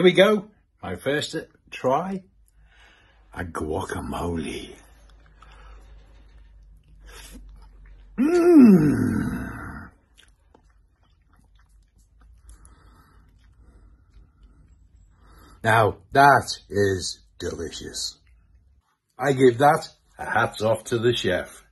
here we go. My first try, a guacamole. Now, that is delicious. I give that a hats off to the chef.